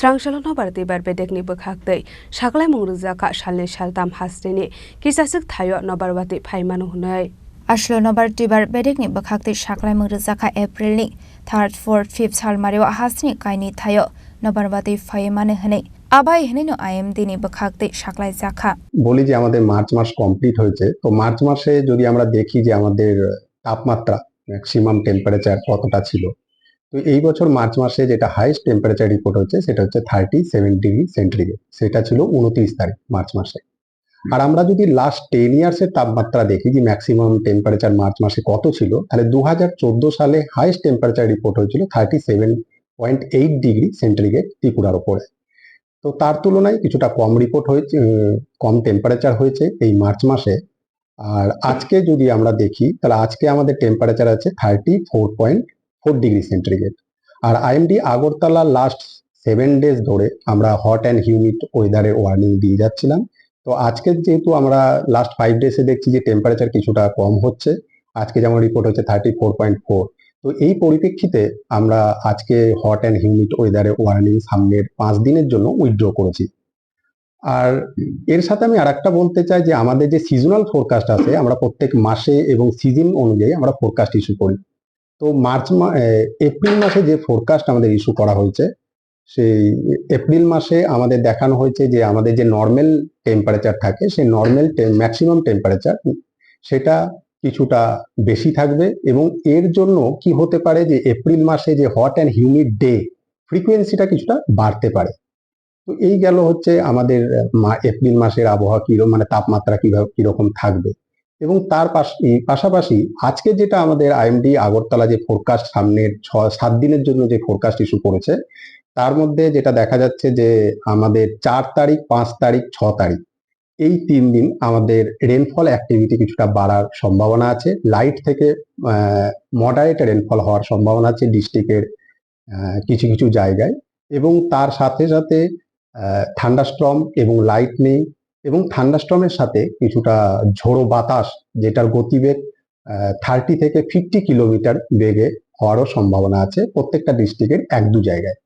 Srangshalo barti berbedekni bekhaktai saklai mungrujaka shalni shaltam hasrini kisasik thayo nobarwati phaimanu hunai Ashlo nobarti berbedekni bekhaktai saklai mungrujaka Aprilni 3rd 4th 5th salmariwa hasni kaini thayo nobarwati phaimanu hunai আবাই হেনেনো আইএমডিনি বেখাকতে সাকলাই জাখা বলি যে আমাদের March মাস complete হয়েছে তো March মাসে যদি আমরা দেখি যে আমাদের তাপমাত্রা ম্যাক্সিমাম টেম্পারেচার কতটা ছিল তো এই বছর মার্চ মাসে যেটা হাইয়েস্ট টেম্পারেচার রিপোর্ট হচ্ছে সেটা হচ্ছে 37 ডিগ্রি সেন্টিগ্রেড সেটা ছিল 29 তারিখ মার্চ মাসে আর আমরা যদি লাস্ট 10 ইয়ার্সের তাপমাত্রা দেখি যে ম্যাক্সিমাম টেম্পারেচার মার্চ মাসে কত ছিল তাহলে 2014 সালে হাইয়েস্ট টেম্পারেচার রিপোর্ট হয়েছিল 37.8 ডিগ্রি সেন্টিগ্রেড ত্রিপুরার উপরে তো তার তুলনায় কিছুটা কম রিপোর্ট হয়েছে কম টেম্পারেচার হয়েছে এই মার্চ মাসে আর আজকে যদি আমরা দেখি তাহলে আজকে আমাদের টেম্পারেচার আছে 34.4 ডিগ্রি সেন্টিগ্রেড আর আইএমডি আগরতলা লাস্ট 7 ডেজ ধরে আমরা হট অ্যান্ড হিউমিড ওয়েদারের ওয়ার্নিং দিয়ে যাচ্ছিলাম তো আজকে যেহেতু আমরা লাস্ট 5 ডেজে দেখছি যে টেম্পারেচার কিছুটা কম হচ্ছে আজকে যেমন রিপোর্ট হচ্ছে 34.4 তো এই পরিপ্রেক্ষিতে আমরা আজকে হট অ্যান্ড হিউমিড ওয়েদারের ওয়ার্নিং সামনের 5 দিনের জন্য উইথড্র করেছি আর এর সাথে আমি আরেকটা বলতে চাই যে আমাদের যে সিজনাল ফোরকাস্ট আছে আমরা প্রত্যেক মাসে এবং সিজন অনুযায়ী আমরা ফোরকাস্ট ইস্যু করি তো এপ্রিল মাসে যে ফোরকাস্ট আমাদের ইস্যু করা হয়েছে সেই এপ্রিল মাসে আমাদের দেখানো হয়েছে যে আমাদের যে নর্মাল টেম্পারেচার থাকে সেই নর্মাল ম্যাক্সিমাম টেম্পারেচার সেটা কিছুটা বেশি থাকবে এবং এর জন্য কি হতে পারে যে এপ্রিল মাসে যে হট অ্যান্ড হিউমিড ডে ফ্রিকোয়েন্সিটা কিছুটা বাড়তে পারে তো এই গেল হচ্ছে আমাদের এপ্রিল মাসের আবহাওয়া মানে তাপমাত্রা কিরকম থাকবে এবং তার পাশাপাশি আজকে যেটা আমাদের আইএমডি আগরতলা যে ফোরকাস্ট সামনের 6-7 দিনের জন্য যে ফোরকাস্ট ইস্যু করেছে তার মধ্যে যেটা দেখা যাচ্ছে যে আমাদের 4 তারিখ 5 তারিখ 6 তারিখ এই 3 দিন আমাদের রেনফল অ্যাক্টিভিটি কিছুটা বাড়ার সম্ভাবনা আছে লাইট থেকে মডারেট রেনফল হওয়ার সম্ভাবনা আছে ডিস্ট্রিক্টের কিছু কিছু জায়গায় এবং তার সাথে সাথে থান্ডারস্টর্ম এবং লাইটনিং এবং থান্ডারস্টর্মের সাথে কিছুটা ঝোড়ো বাতাস যেটার গতিবেগ 30 থেকে 50 কিলোমিটার বেগে হওয়ারও সম্ভাবনা আছে প্রত্যেকটা ডিস্ট্রিক্টের 1-2 জায়গায়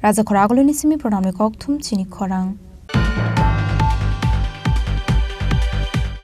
রাজা খরাগলনি সিমি প্রণামে ককথুম চিনি খরাং